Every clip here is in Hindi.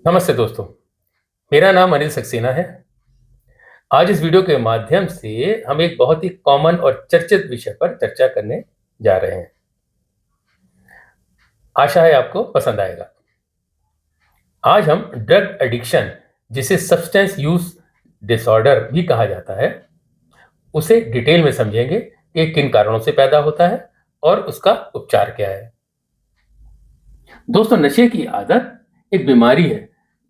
नमस्ते दोस्तों, मेरा नाम अनिल सक्सेना है। आज इस वीडियो के माध्यम से हम एक बहुत ही कॉमन और चर्चित विषय पर चर्चा करने जा रहे हैं। आशा है आपको पसंद आएगा। आज हम ड्रग एडिक्शन, जिसे सब्सटेंस यूज डिसऑर्डर भी कहा जाता है, उसे डिटेल में समझेंगे कि किन कारणों से पैदा होता है और उसका उपचार क्या है। दोस्तों, नशे की आदत एक बीमारी है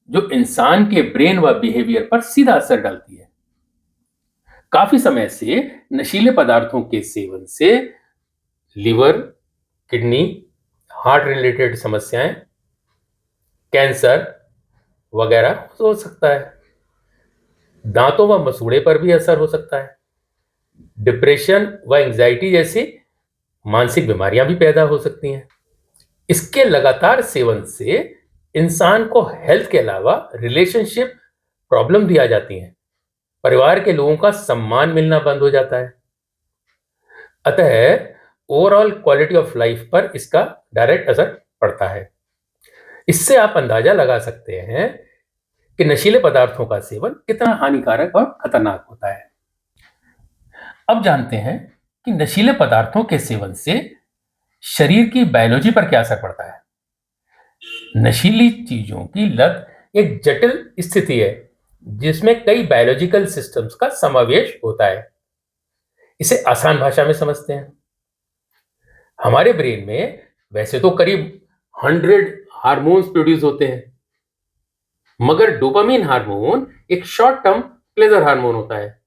जो इंसान के ब्रेन व बिहेवियर पर सीधा असर डालती है। काफी समय से नशीले पदार्थों के सेवन से लिवर, किडनी, हार्ट रिलेटेड समस्याएं, कैंसर वगैरह हो सकता है। दांतों व मसूड़े पर भी असर हो सकता है। डिप्रेशन व एंजाइटी जैसी मानसिक बीमारियां भी पैदा हो सकती हैं। इसके लगातार सेवन से इंसान को हेल्थ के अलावा रिलेशनशिप प्रॉब्लम भी आ जाती हैं। परिवार के लोगों का सम्मान मिलना बंद हो जाता है। अतः ओवरऑल क्वालिटी ऑफ लाइफ पर इसका डायरेक्ट असर पड़ता है। इससे आप अंदाजा लगा सकते हैं कि नशीले पदार्थों का सेवन कितना हानिकारक और खतरनाक होता है। अब जानते हैं कि नशीले पदार्थों के सेवन से शरीर की बायोलॉजी पर क्या असर पड़ता है। नशीली चीजों की लत एक जटिल स्थिति है जिसमें कई बायोलॉजिकल सिस्टम्स का समावेश होता है। इसे आसान भाषा में समझते हैं। हमारे ब्रेन में वैसे तो करीब 100 हार्मोन्स प्रोड्यूस होते हैं, मगर डोपामिन हार्मोन एक शॉर्ट टर्म प्लेजर हार्मोन होता है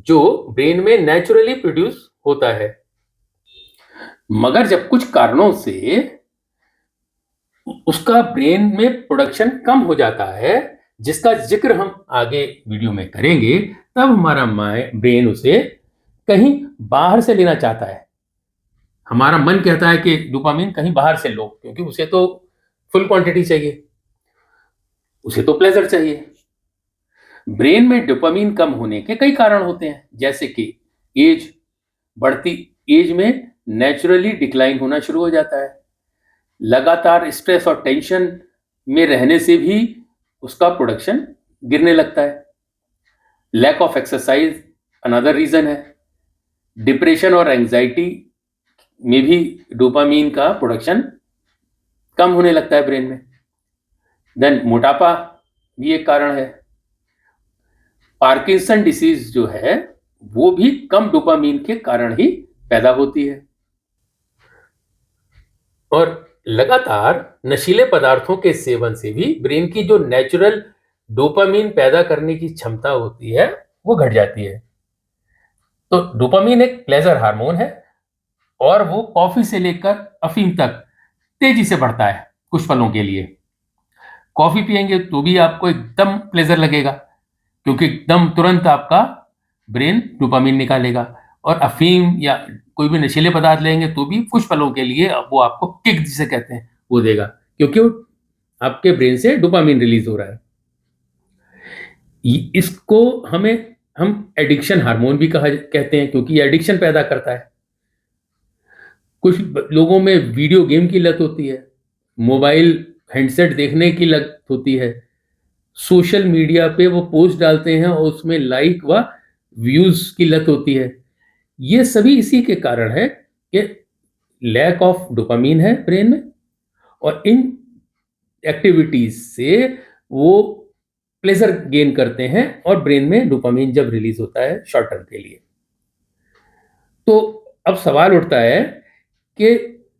जो ब्रेन में नेचुरली प्रोड्यूस होता है। मगर जब कुछ कारणों से उसका ब्रेन में प्रोडक्शन कम हो जाता है, जिसका जिक्र हम आगे वीडियो में करेंगे, तब हमारा ब्रेन उसे कहीं बाहर से लेना चाहता है। हमारा मन कहता है कि डोपामिन कहीं बाहर से लो, क्योंकि उसे तो फुल क्वांटिटी चाहिए, उसे तो प्लेजर चाहिए। ब्रेन में डोपामिन कम होने के कई कारण होते हैं, जैसे कि एज, बढ़ती एज में नेचुरली डिक्लाइन होना शुरू हो जाता है। लगातार स्ट्रेस और टेंशन में रहने से भी उसका प्रोडक्शन गिरने लगता है। Lack of exercise another reason है। डिप्रेशन और एंजाइटी में भी डोपामिन का प्रोडक्शन कम होने लगता है ब्रेन में। देन मोटापा भी एक कारण है। पार्किंसन डिसीज जो है वो भी कम डोपामिन के कारण ही पैदा होती है। और लगातार नशीले पदार्थों के सेवन से भी ब्रेन की जो नेचुरल डोपामिन पैदा करने की क्षमता होती है वो घट जाती है। तो डोपामिन एक प्लेजर हार्मोन है और वो कॉफी से लेकर अफीम तक तेजी से बढ़ता है कुछ पलों के लिए। कॉफी पिएंगे तो भी आपको एकदम प्लेजर लगेगा, क्योंकि एकदम तुरंत आपका ब्रेन डोपामिन निकालेगा। और अफीम या कोई भी नशीले पदार्थ लेंगे तो भी कुछ पलों के लिए वो आपको किक जिसे कहते हैं वो देगा, क्योंकि वो आपके ब्रेन से डोपामिन रिलीज हो रहा है। इसको हम एडिक्शन हार्मोन भी कहते हैं, क्योंकि ये एडिक्शन पैदा करता है। कुछ लोगों में वीडियो गेम की लत होती है, मोबाइल हैंडसेट देखने की लत होती है, सोशल मीडिया पे वो पोस्ट डालते हैं और उसमें लाइक व व्यूज की लत होती है। ये सभी इसी के कारण है कि लैक ऑफ डोपामिन है ब्रेन में, और इन एक्टिविटीज से वो प्लेजर गेन करते हैं और ब्रेन में डोपामिन जब रिलीज होता है शॉर्ट टर्म के लिए, तो अब सवाल उठता है कि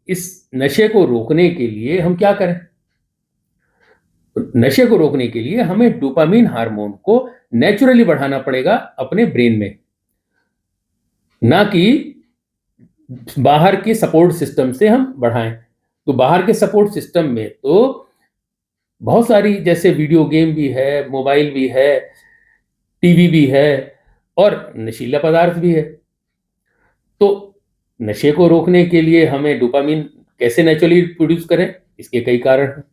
इस नशे को रोकने के लिए हम क्या करें। नशे को रोकने के लिए हमें डोपामिन हार्मोन को नेचुरली बढ़ाना पड़ेगा अपने ब्रेन में, ना कि बाहर के सपोर्ट सिस्टम से हम बढ़ाएं। तो बाहर के सपोर्ट सिस्टम में तो बहुत सारी, जैसे वीडियो गेम भी है, मोबाइल भी है, टीवी भी है और नशीला पदार्थ भी है। तो नशे को रोकने के लिए हमें डोपामिन कैसे नेचुरली प्रोड्यूस करें, इसके कई कारण हैं।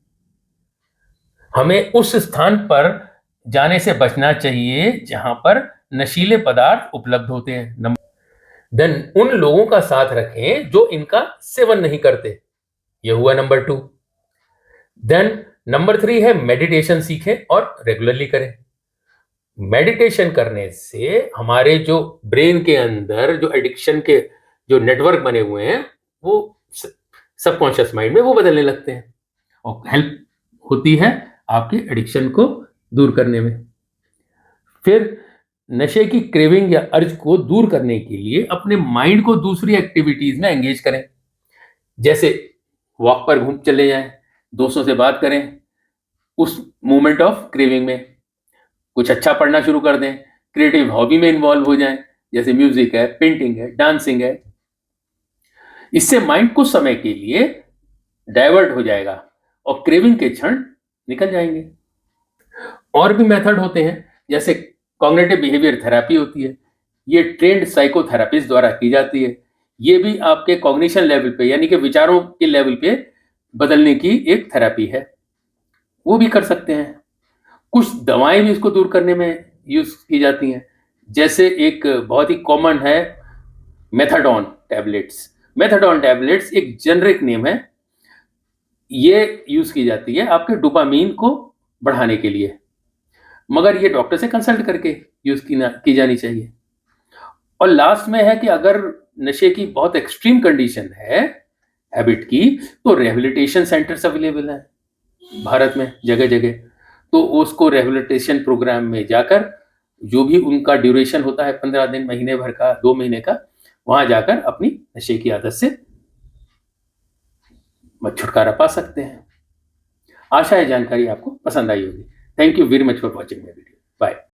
हमें उस स्थान पर जाने से बचना चाहिए जहां पर नशीले पदार्थ उपलब्ध होते हैं। देन उन लोगों का साथ रखें जो इनका सेवन नहीं करते, यह हुआ नंबर 2। देन नंबर 3 है मेडिटेशन सीखें और रेगुलरली करें। मेडिटेशन करने से हमारे जो ब्रेन के अंदर जो एडिक्शन के जो नेटवर्क बने हुए हैं, वो सबकॉन्शियस माइंड में वो बदलने लगते हैं और हेल्प होती है आपके एडिक्शन को दूर करने में। फिर नशे की क्रेविंग या अर्ज को दूर करने के लिए अपने माइंड को दूसरी एक्टिविटीज में एंगेज करें, जैसे वॉक पर घूम चले जाएं, दोस्तों से बात करें, उस मोमेंट ऑफ क्रेविंग में कुछ अच्छा पढ़ना शुरू कर दें, क्रिएटिव हॉबी में इन्वॉल्व हो जाएं, जैसे म्यूजिक है, पेंटिंग है, डांसिंग है। इससे माइंड कुछ समय के लिए डाइवर्ट हो जाएगा और क्रेविंग के क्षण निकल जाएंगे। और भी मेथड होते हैं, जैसे कॉग्निटिव बिहेवियर थेरेपी होती है, ये ट्रेंड साइकोथेरेपिस्ट द्वारा की जाती है। ये भी आपके कॉग्निशन लेवल पे यानी कि विचारों के लेवल पे बदलने की एक थेरेपी है, वो भी कर सकते हैं। कुछ दवाएं भी इसको दूर करने में यूज की जाती हैं, जैसे एक बहुत ही कॉमन है मेथाडोन टैबलेट्स। मेथाडोन टैबलेट्स एक जेनरिक नेम है, ये यूज की जाती है आपके डोपामीन को बढ़ाने के लिए, मगर ये डॉक्टर से कंसल्ट करके यूज की जानी चाहिए। और लास्ट में है कि अगर नशे की बहुत एक्सट्रीम कंडीशन है हैबिट की, तो रिहैबिलिटेशन सेंटर्स अवेलेबल है भारत में जगह जगह। तो उसको रिहैबिलिटेशन प्रोग्राम में जाकर, जो भी उनका ड्यूरेशन होता है 15 दिन, महीने भर का, 2 महीने का, वहां जाकर अपनी नशे की आदत से छुटकारा पा सकते हैं। आशा है जानकारी आपको पसंद आई होगी। Thank you very much for watching my video. Bye.